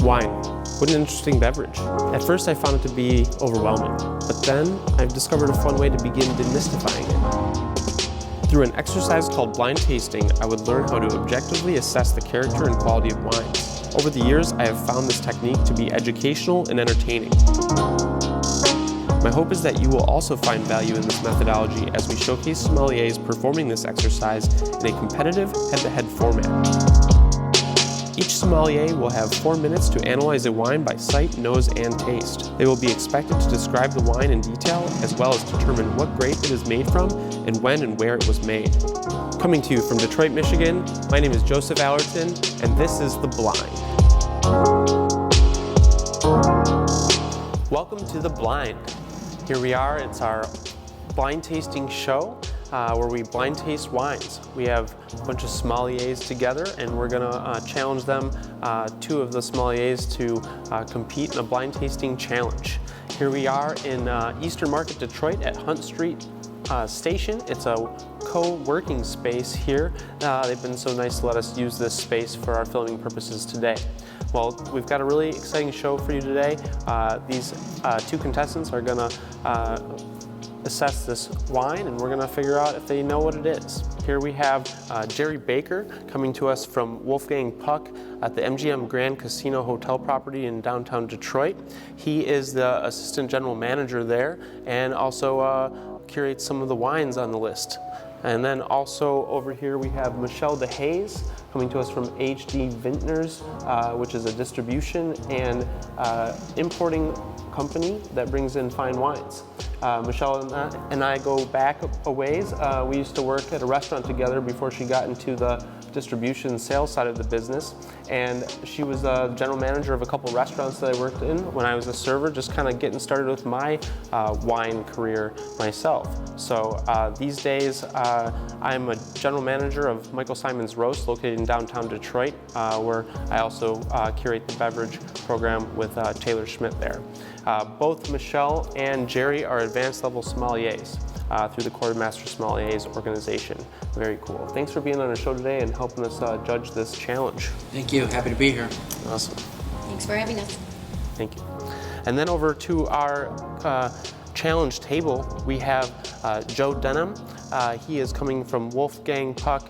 Wine. What an interesting beverage. At first I found it to be overwhelming, but then I've discovered a fun way to begin demystifying it. Through an exercise called blind tasting, I would learn how to objectively assess the character and quality of wines. Over the years, I have found this technique to be educational and entertaining. My hope is that you will also find value in this methodology as we showcase sommeliers performing this exercise in a competitive head-to-head format. Each sommelier will have 4 minutes to analyze a wine by sight, nose, and taste. They will be expected to describe the wine in detail, as well as determine what grape it is made from and when and where it was made. Coming to you from Detroit, Michigan, my name is Joseph Allerton, and this is The Blind. Welcome to The Blind. Here we are, it's our blind tasting show. Where we blind taste wines. We have a bunch of sommeliers together, and we're gonna challenge them, 2 of the sommeliers, to compete in a blind tasting challenge. Here we are in Eastern Market, Detroit at Hunt Street Station. It's a co-working space here. They've been so nice to let us use this space for our filming purposes today. Well, we've got a really exciting show for you today. These 2 contestants are gonna assess this wine, and we're gonna figure out if they know what it is. Here we have Jerry Baker coming to us from Wolfgang Puck at the MGM Grand Casino Hotel property in downtown Detroit. He is the assistant general manager there and also curates some of the wines on the list. And then also over here we have Michelle DeHaze coming to us from HD Vintners, which is a distribution and importing company that brings in fine wines. Michelle and I go back a ways. We used to work at a restaurant together before she got into the distribution and sales side of the business, and she was the general manager of a couple restaurants that I worked in when I was a server, just kind of getting started with my wine career myself. So these days I'm a general manager of Michael Simon's Roast, located in downtown Detroit, where I also curate the beverage program with Taylor Schmidt there. Both Michelle and Jerry are advanced level sommeliers through the Quartermaster Sommeliers organization. Very cool. Thanks for being on our show today and helping us judge this challenge. Thank you. Happy to be here. Awesome. Thanks for having us. Thank you. And then over to our challenge table, we have Joe Denham. He is coming from Wolfgang Puck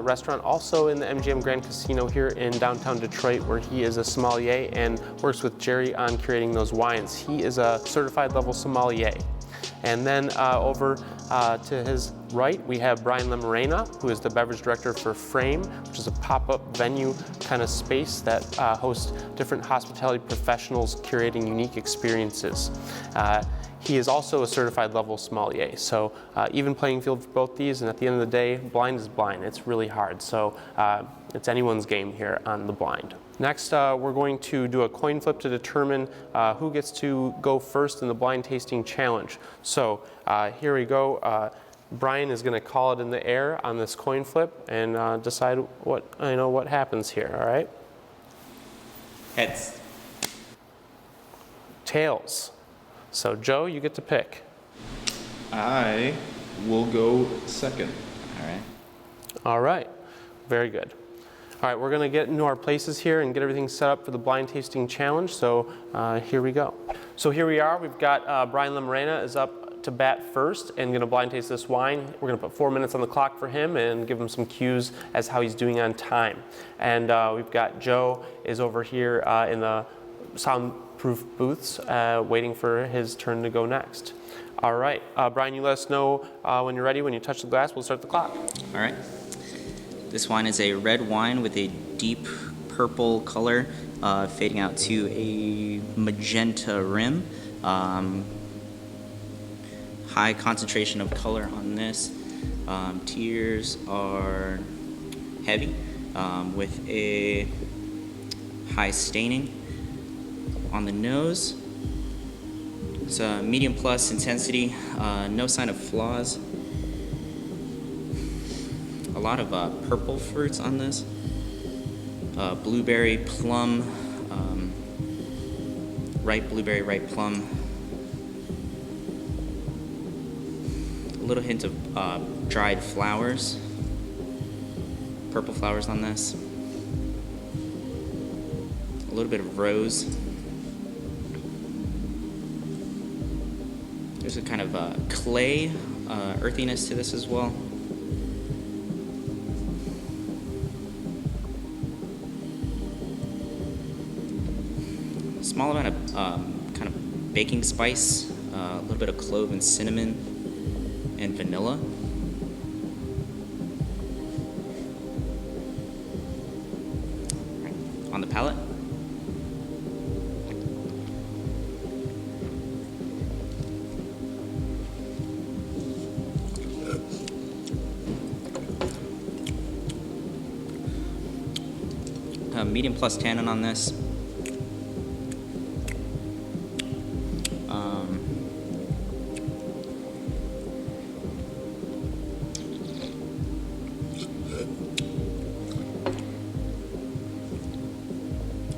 restaurant, also in the MGM Grand Casino here in downtown Detroit, where he is a sommelier and works with Jerry on curating those wines. He is a certified level sommelier. And then over to his right, we have Brian Lemarena, who is the beverage director for Frame, which is a pop-up venue kind of space that hosts different hospitality professionals curating unique experiences. He is also a certified level sommelier, so even playing field for both these, and at the end of the day, blind is blind. It's really hard, so it's anyone's game here on The Blind. Next, we're going to do a coin flip to determine who gets to go first in the blind tasting challenge. So here we go. Brian is going to call it in the air on this coin flip and decide what happens here. All right. Heads. Tails. So Joe, you get to pick. I will go second. All right. All right. Very good. All right, we're going to get into our places here and get everything set up for the blind tasting challenge. So here we go. So here we are. We've got Brian Lemarena is up to bat first and going to blind taste this wine. We're going to put 4 minutes on the clock for him and give him some cues as how he's doing on time. And we've got Joe is over here in the soundproof booths waiting for his turn to go next. All right, Brian, you let us know when you're ready. When you touch the glass, we'll start the clock. All right. This wine is a red wine with a deep purple color, fading out to a magenta rim. High concentration of color on this. Tears are heavy with a high staining on the nose. It's a medium plus intensity, no sign of flaws. A lot of purple fruits on this. Blueberry, plum, ripe blueberry, ripe plum. A little hint of dried flowers, purple flowers on this. A a little bit of rose. There's a kind of clay earthiness to this as well. Small amount of kind of baking spice, a little bit of clove and cinnamon and vanilla. Right. On the palate. Medium plus tannin on this.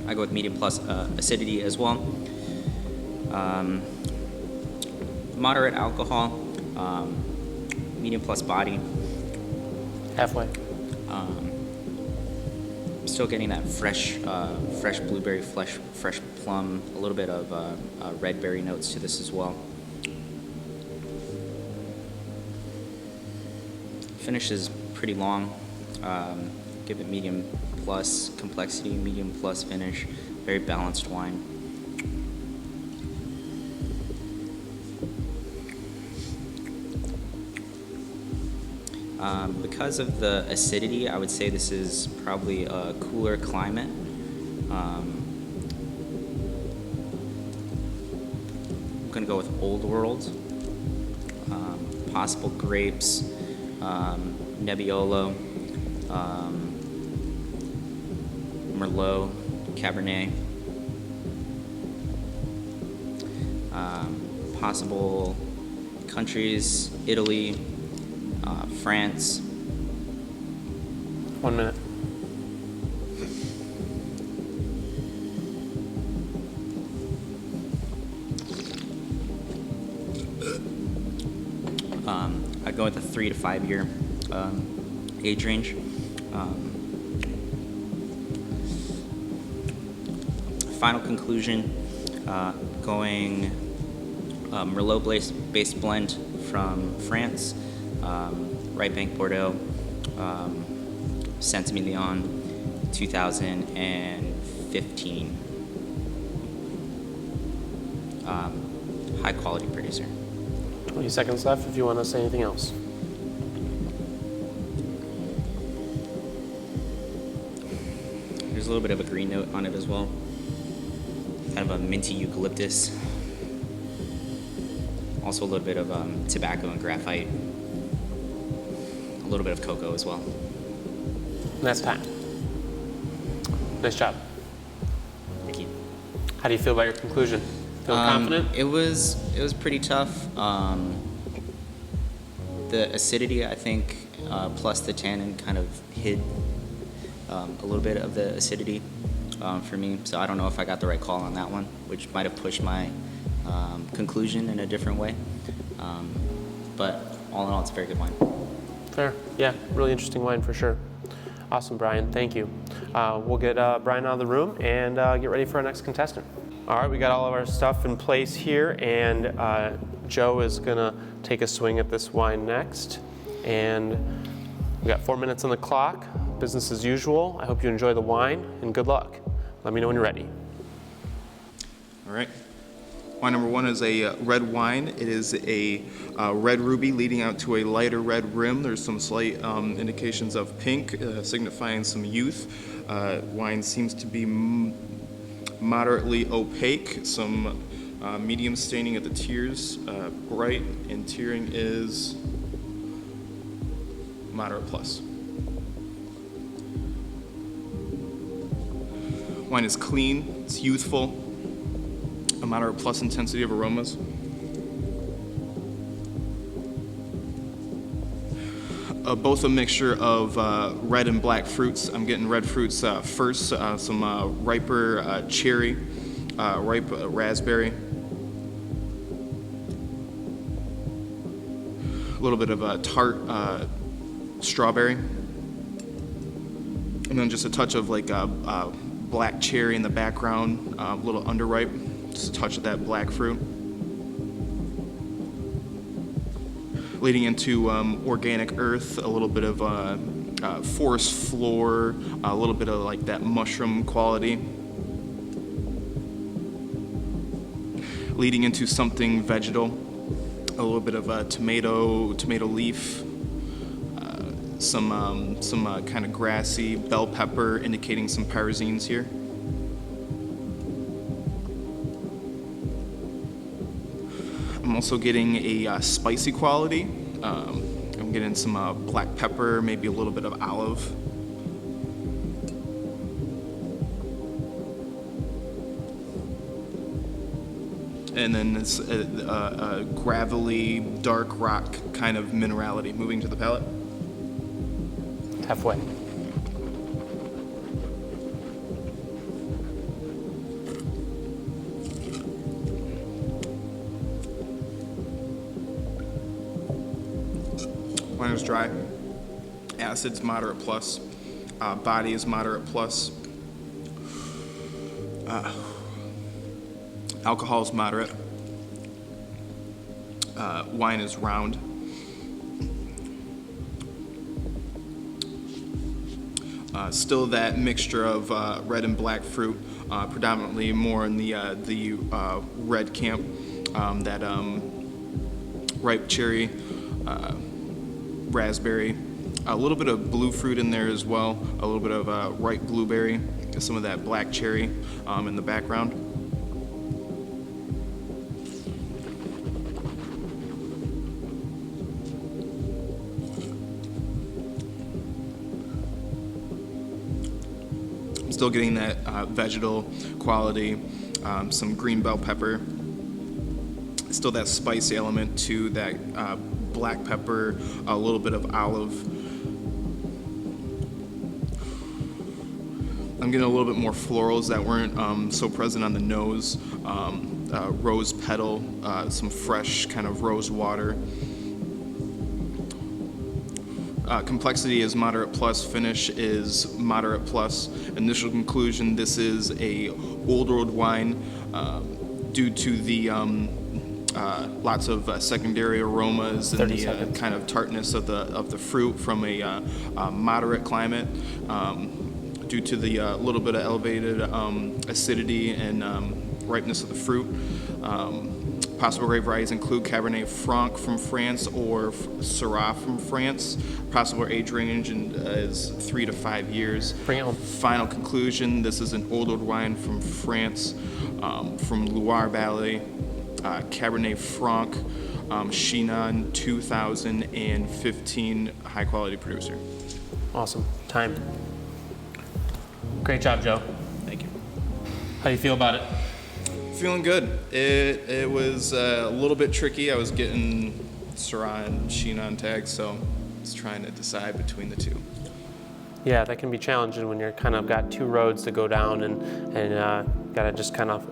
I go with medium plus acidity as well. Moderate alcohol, medium plus body. Halfway. Still getting that fresh blueberry, fresh plum, a little bit of red berry notes to this as well. Finish is pretty long. Give it medium plus complexity, medium plus finish. Very balanced wine. Because of the acidity, I would say this is probably a cooler climate. I'm gonna go with Old World. Possible grapes, Nebbiolo, Merlot, Cabernet. Possible countries, Italy, France. 1 minute. I'd go with a 3 to 5 year age range. Final conclusion, going Merlot-based blend from France, Right Bank Bordeaux, Saint-Emilion, 2015. High quality producer. 20 seconds left if you want to say anything else. There's a little bit of a green note on it as well. Kind of a minty eucalyptus. Also a little bit of tobacco and graphite. A little bit of cocoa as well. And that's time. Nice job. Thank you. How do you feel about your conclusion? Feel confident? It was pretty tough. The acidity, I think, plus the tannin kind of hid a little bit of the acidity for me. So I don't know if I got the right call on that one, which might have pushed my conclusion in a different way. But all in all, it's a very good wine. Fair. Yeah, really interesting wine for sure. Awesome, Brian. Thank you. We'll get Brian out of the room and get ready for our next contestant. All right, we got all of our stuff in place here, and Joe is gonna take a swing at this wine next. And we got 4 minutes on the clock. Business as usual. I hope you enjoy the wine, and good luck. Let me know when you're ready. All right. Wine number one is a red wine. It is a red ruby leading out to a lighter red rim. There's some slight indications of pink, signifying some youth. Wine seems to be moderately opaque, some medium staining at the tears, bright, and tearing is moderate plus. Wine is clean, it's youthful, a moderate plus intensity of aromas. Both a mixture of red and black fruits. I'm getting red fruits first, some riper cherry, ripe raspberry, a little bit of tart strawberry, and then just a touch of like black cherry in the background, a little underripe, just a touch of that black fruit. Leading into organic earth, a little bit of forest floor, a little bit of like that mushroom quality. Leading into something vegetal, a little bit of tomato leaf, some kind of grassy bell pepper, indicating some pyrazines here. I'm also getting a spicy quality. I'm getting some black pepper, maybe a little bit of olive. And then it's a gravelly, dark rock kind of minerality. Moving to the palate. Halfway. Wine is dry. Acid's moderate plus. Body is moderate plus. Alcohol is moderate. Wine is round. Still that mixture of red and black fruit, predominantly more in the red camp. That ripe cherry, raspberry, a little bit of blue fruit in there as well, a little bit of ripe blueberry, some of that black cherry in the background. Still getting that vegetal quality, some green bell pepper, still that spicy element to that black pepper, a little bit of olive. I'm getting a little bit more florals that weren't so present on the nose, rose petal, some fresh kind of rose water. Complexity is moderate plus, finish is moderate plus. Initial conclusion, this is a old world wine due to the lots of secondary aromas and the kind of tartness of the fruit from a moderate climate, due to the little bit of elevated acidity and ripeness of the fruit. Possible grape varieties include Cabernet Franc from France or Syrah from France. Possible age range is 3 to 5 years. Bring it home. Final conclusion, this is an old wine from France, from Loire Valley, Cabernet Franc, Chinon 2015, high quality producer. Awesome. Time. Great job, Joe. Thank you. How do you feel about it? Feeling good. It was a little bit tricky. I was getting Syrah and Chinon tags, so I was trying to decide between the two. Yeah, that can be challenging when you're kind of got two roads to go down and got to just kind of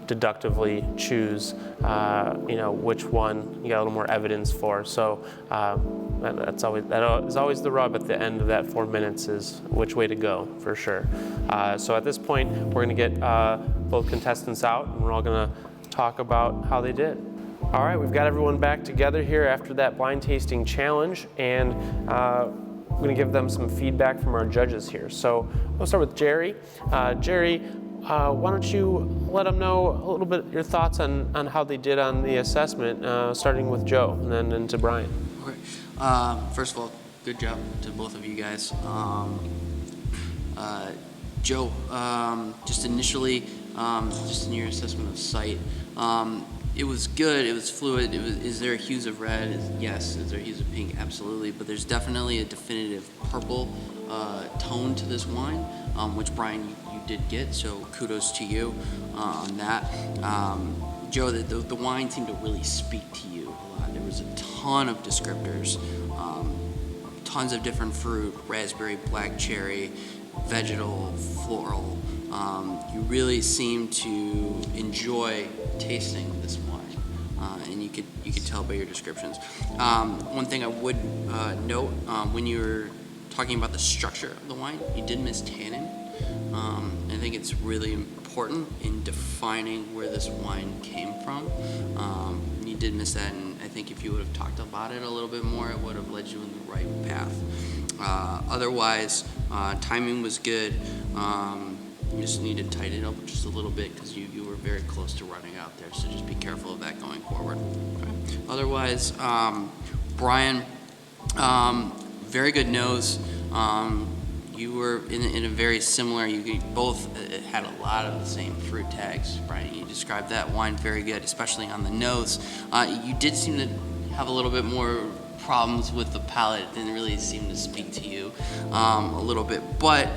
deductively choose, which one you got a little more evidence for. So that is always the rub at the end of that 4 minutes is which way to go for sure. So at this point, we're going to get both contestants out and we're all going to talk about how they did. All right, we've got everyone back together here after that blind tasting challenge, and I'm going to give them some feedback from our judges here. So we'll start with Jerry. Jerry, why don't you let them know a little bit your thoughts on how they did on the assessment, starting with Joe and then into Brian. Okay. First of all, good job to both of you guys. Joe, just initially, just in your assessment of sight, it was good, it was fluid. Is there hues of red? Yes. Is there hues of pink? Absolutely. But there's definitely a definitive purple tone to this wine, which Brian, you did get, so kudos to you on that. Joe, the wine seemed to really speak to you a lot. There was a ton of descriptors, tons of different fruit, raspberry, black cherry, vegetal, floral. You really seemed to enjoy tasting this wine, and you could tell by your descriptions. One thing I would note, when you were talking about the structure of the wine, you did miss tannin. I think it's really important in defining where this wine came from. You did miss that, and I think if you would have talked about it a little bit more, it would have led you in the right path. Otherwise, timing was good. You just need to tighten it up just a little bit because you were very close to running out there, so just be careful of that going forward. Okay. Otherwise, Brian, very good nose. You were in a very similar, you both had a lot of the same fruit tags. Brian, you described that wine very good, especially on the nose. You did seem to have a little bit more problems with the palate. It didn't really seem to speak to you a little bit, but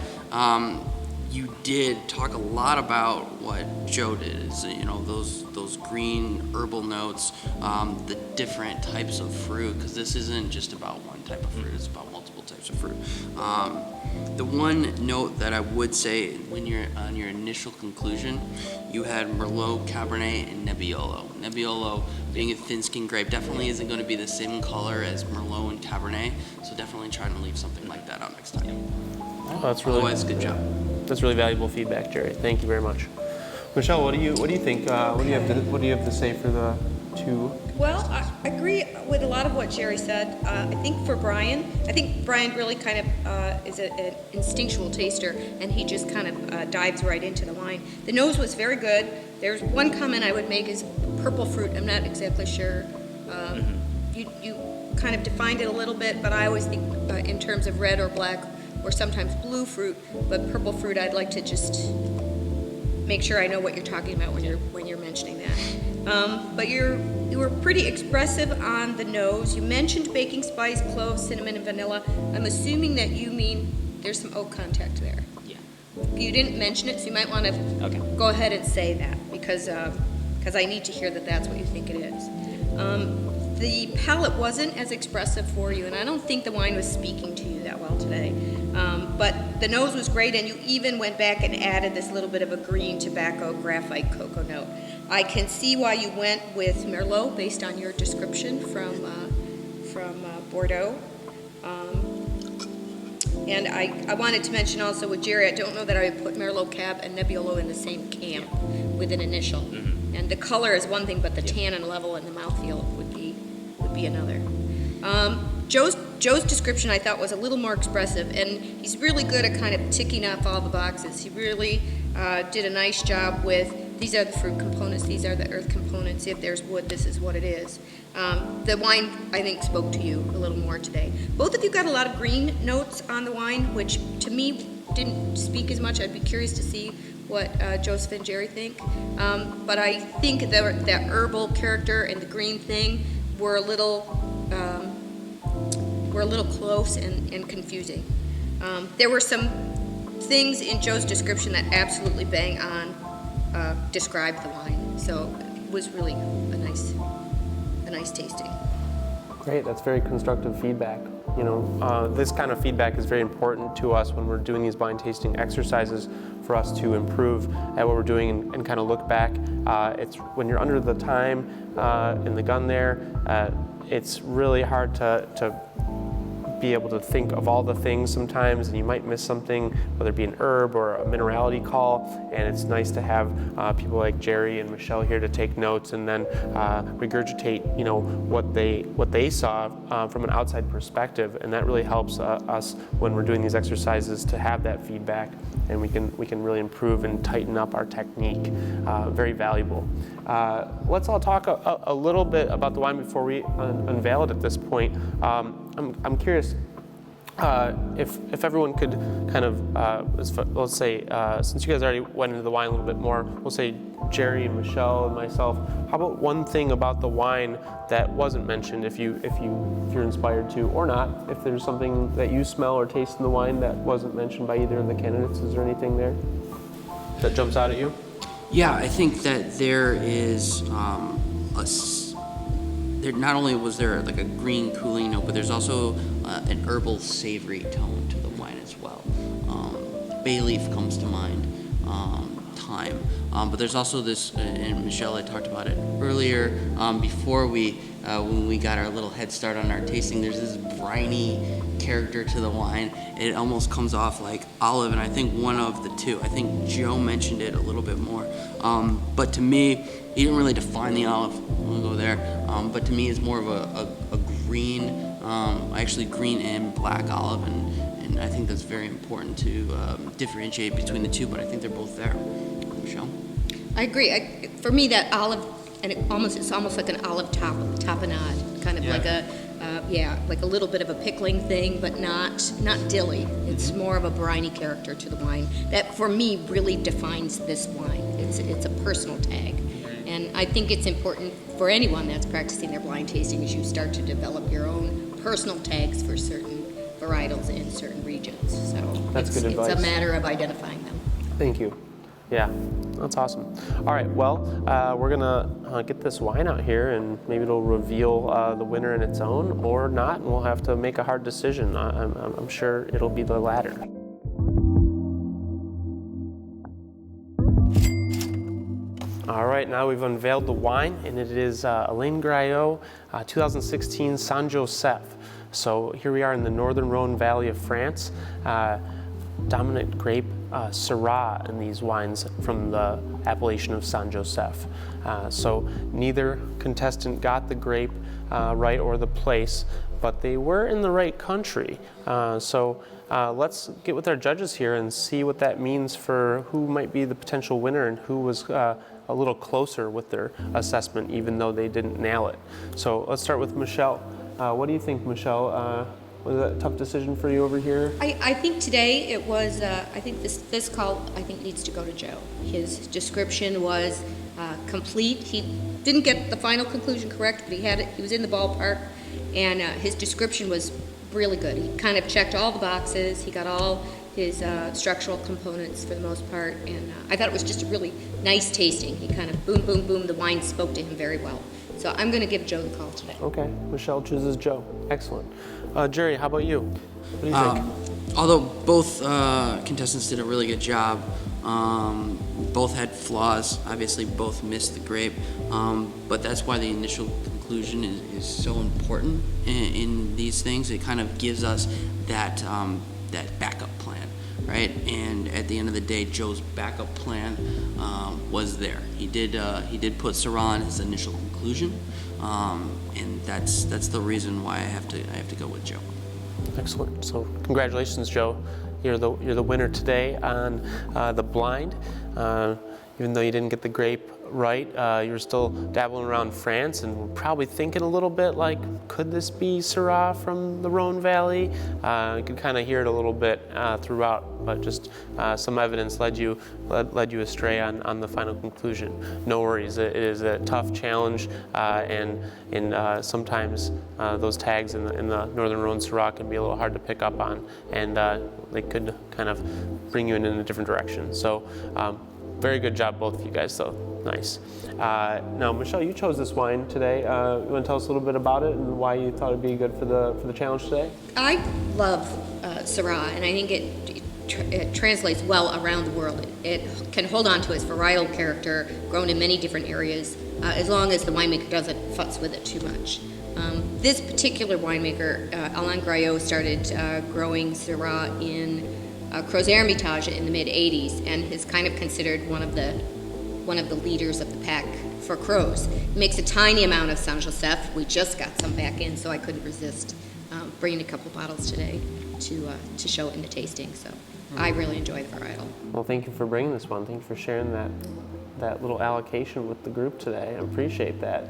you did talk a lot about what Joe did, is, you know, those green herbal notes, the different types of fruit, because this isn't just about one type of fruit, it's about multiple types of fruit. The one note that I would say when you're on your initial conclusion, you had Merlot, Cabernet, and Nebbiolo. Nebbiolo, being a thin-skinned grape, definitely isn't going to be the same color as Merlot and Cabernet, so definitely try to leave something like that out next time. Oh, that's really Otherwise, good job. That's really valuable feedback, Jerry. Thank you very much. Michelle, what do you think? What do you have to say for the two? Well, I agree with a lot of what Jerry said. I think for Brian, really kind of is an instinctual taster, and he just kind of dives right into the wine. The nose was very good. There's one comment I would make is purple fruit. I'm not exactly sure. You kind of defined it a little bit, but I always think in terms of red or black or sometimes blue fruit, but purple fruit I'd like to just make sure I know what you're talking about when you're mentioning that. But you were pretty expressive on the nose. You mentioned baking spice, cloves, cinnamon, and vanilla. I'm assuming that you mean there's some oak contact there. Yeah. You didn't mention it, so you might want to Okay. go ahead and say that because I need to hear that that's what you think it is. The palate wasn't as expressive for you, and I don't think the wine was speaking to you that well today. But the nose was great, and you even went back and added this little bit of a green tobacco graphite cocoa note. I can see why you went with Merlot based on your description from Bordeaux. And I wanted to mention also with Jerry, I don't know that I would put Merlot Cab and Nebbiolo in the same camp with an initial. Mm-hmm. And the color is one thing, but the tannin level and the mouthfeel would be another. Joe's description I thought was a little more expressive, and he's really good at kind of ticking off all the boxes. He really did a nice job with these are the fruit components, these are the earth components. If there's wood, this is what it is. The wine, I think, spoke to you a little more today. Both of you got a lot of green notes on the wine, which to me didn't speak as much. I'd be curious to see what Joseph and Jerry think. But I think that herbal character and the green thing were a little close and confusing. There were some things in Joe's description that absolutely bang on described the wine, so it was really a nice tasting. Great, that's very constructive feedback. You know, this kind of feedback is very important to us when we're doing these blind tasting exercises for us to improve at what we're doing and kind of look back. It's when you're under the time in the gun there, it's really hard to be able to think of all the things sometimes, and you might miss something, whether it be an herb or a minerality call, and it's nice to have people like Jerry and Michelle here to take notes and then regurgitate, you know, what they saw from an outside perspective, and that really helps us when we're doing these exercises to have that feedback, and we can really improve and tighten up our technique. Very valuable. Let's all talk a little bit about the wine before we unveil it at this point. I'm curious if everyone could kind of, let's say, since you guys already went into the wine a little bit more, we'll say Jerry and Michelle and myself, how about one thing about the wine that wasn't mentioned, if you're inspired to, or not, if there's something that you smell or taste in the wine that wasn't mentioned by either of the candidates, is there anything there that jumps out at you? Yeah, I think that there is not only was there like a green cooling note, but there's also an herbal savory tone to the wine as well. Bay leaf comes to mind, thyme. But there's also this, and Michelle had talked about it earlier, before when we got our little head start on our tasting, there's this briny character to the wine. It almost comes off like olive, and I think one of the two. I think Joe mentioned it a little bit more. But to me, he didn't really define the olive. We'll go there. But to me, it's more of a green, actually green and black olive, and I think that's very important to differentiate between the two. But I think they're both there. Michelle? I agree. For me, that olive, and it's almost like an olive tapenade, kind of like like a little bit of a pickling thing, but not dilly. It's more of a briny character to the wine that, for me, really defines this wine. It's a personal tag, and I think it's important for anyone that's practicing their blind tasting as you start to develop your own personal tags for certain varietals in certain regions. So That's good advice. It's a matter of identifying them. Thank you. Yeah, that's awesome. All right, well, we're gonna get this wine out here, and maybe it'll reveal the winner in its own, or not, and we'll have to make a hard decision. I'm sure it'll be the latter. All right, now we've unveiled the wine, and it is Alain Graillot 2016 Saint Joseph. So here we are in the northern Rhone Valley of France. Dominant grape Syrah in these wines from the appellation of Saint Joseph. So neither contestant got the grape right or the place, but they were in the right country. So let's get with our judges here and see what that means for who might be the potential winner and who was a little closer with their assessment, even though they didn't nail it. So let's start with Michelle. What do you think, Michelle? Was that a tough decision for you over here? I think today it was, I think this call, I think, needs to go to Joe. His description was complete. He didn't get the final conclusion correct, but he was in the ballpark, and his description was really good. He kind of checked all the boxes. He got all his structural components for the most part, and I thought it was just a really nice tasting. He kind of boom, boom, boom, the wine spoke to him very well. So I'm going to give Joe the call today. Okay, Michelle chooses Joe. Excellent. Jerry, how about you? What do you think? Although both contestants did a really good job, both had flaws. Obviously, both missed the grape, but that's why the initial conclusion is so important in these things. It kind of gives us that backup plan, right? And at the end of the day, Joe's backup plan was there. He did put Syrah in his initial conclusion, and that's the reason why I have to go with Joe. Excellent. So congratulations, Joe. You're the winner today on the blind. Even though you didn't get the grape right, you were still dabbling around France and were probably thinking a little bit like, could this be Syrah from the Rhone Valley? You could kind of hear it a little bit throughout, but just some evidence led you astray on the final conclusion. No worries, it is a tough challenge, and sometimes those tags in the Northern Rhone Syrah can be a little hard to pick up on, and they could kind of bring you in a different direction. So. Very good job, both of you guys, though. Nice. Now, Michelle, you chose this wine today. You want to tell us a little bit about it and why you thought it'd be good for the challenge today? I love Syrah, and I think it translates well around the world. It can hold on to its varietal character, grown in many different areas, as long as the winemaker doesn't futz with it too much. This particular winemaker, Alain Graillot, started growing Syrah in Crozes-Hermitage in the mid-'80s, and is kind of considered one of the leaders of the pack for Crozes. He makes a tiny amount of Saint Joseph. We just got some back in, so I couldn't resist bringing a couple bottles today to show it in the tasting. So I really enjoy the varietal. Well, thank you for bringing this one. Thank you for sharing that little allocation with the group today. I appreciate that.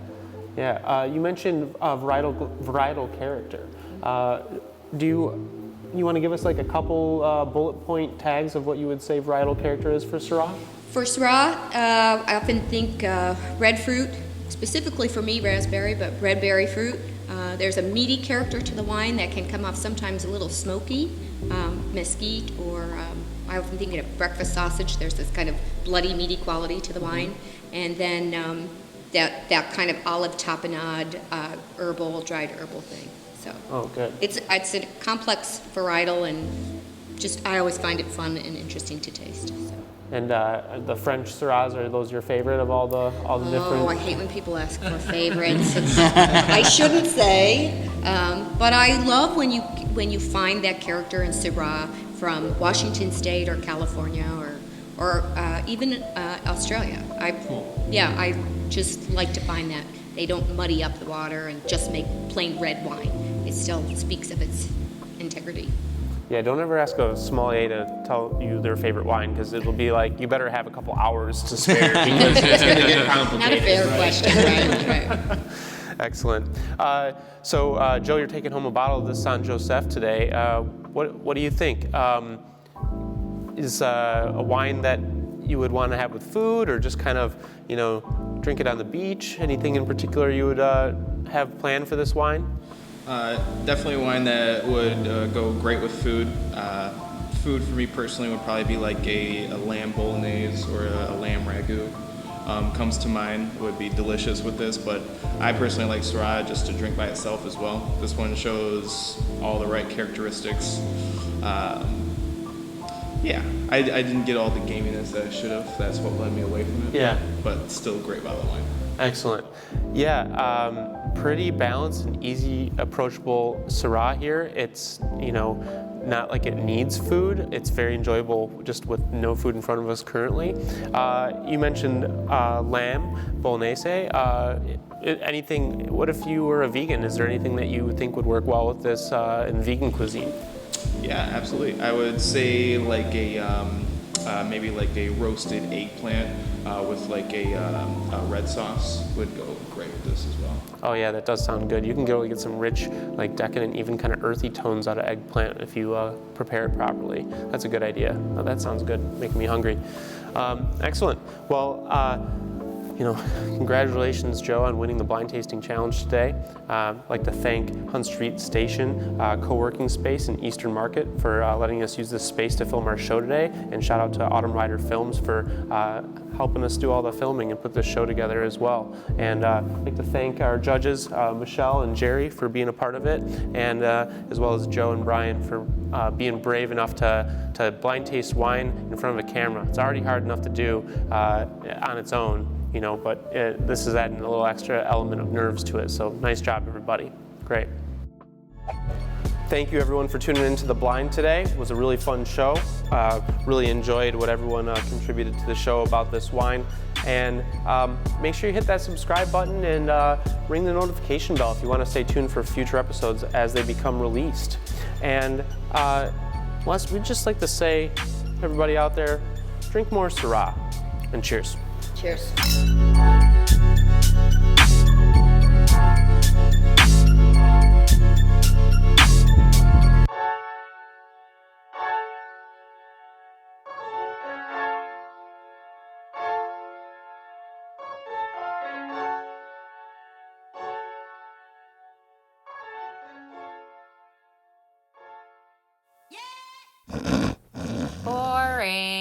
Yeah, you mentioned varietal character. Do you want to give us like a couple bullet point tags of what you would say varietal character is for Syrah? For Syrah, I often think red fruit, specifically for me raspberry, but red berry fruit. There's a meaty character to the wine that can come off sometimes a little smoky, mesquite, or I often think of breakfast sausage. There's this kind of bloody, meaty quality to the wine. And then that kind of olive tapenade, dried herbal thing. So Oh, good. it's a complex varietal, and just I always find it fun and interesting to taste. So. And the French Syrahs, are those your favorite of all the different? Oh, I hate when people ask for favorites. I shouldn't say, but I love when you find that character in Syrah from Washington State or California or even Australia. I just like to find that they don't muddy up the water and just make plain red wine. It still speaks of its integrity. Yeah, don't ever ask a sommelier to tell you their favorite wine, because it'll be like, you better have a couple hours to spare because it's going to get complicated. Not a fair question, right? Excellent. So, Joe, you're taking home a bottle of this San Josef today. What do you think? Is a wine that you would want to have with food, or just kind of, drink it on the beach? Anything in particular you would have planned for this wine? Definitely a wine that would go great with food. Food for me personally would probably be like a lamb bolognese or a lamb ragu. Comes to mind, would be delicious with this, but I personally like Syrah just to drink by itself as well. This one shows all the right characteristics. I didn't get all the gaminess that I should have. That's what led me away from it. Yeah. But still great bottle of wine. Excellent. Yeah, pretty balanced and easy, approachable Syrah here. It's, not like it needs food. It's very enjoyable just with no food in front of us currently. You mentioned lamb bolognese. Anything, what if you were a vegan? Is there anything that you think would work well with this in vegan cuisine? Yeah, absolutely. I would say like maybe like a roasted eggplant with like a red sauce would go great with this as well. Oh yeah, that does sound good. You can really get some rich, like decadent, even kind of earthy tones out of eggplant if you prepare it properly. That's a good idea. Oh, that sounds good, making me hungry. Excellent. Well, congratulations, Joe, on winning the blind tasting challenge today. I'd like to thank Hunt Street Station co-working space in Eastern Market for letting us use this space to film our show today, and shout out to Autumn Rider Films for helping us do all the filming and put this show together as well. And I'd like to thank our judges, Michelle and Jerry, for being a part of it, and as well as Joe and Brian for being brave enough to blind taste wine in front of a camera. It's already hard enough to do on its own, but this is adding a little extra element of nerves to it. So nice job, everybody. Great. Thank you, everyone, for tuning into The Blind today. It was a really fun show. Really enjoyed what everyone contributed to the show about this wine. And make sure you hit that subscribe button and ring the notification bell if you want to stay tuned for future episodes as they become released. And we'd just like to say, everybody out there, drink more Syrah, and cheers. Cheers. Boring.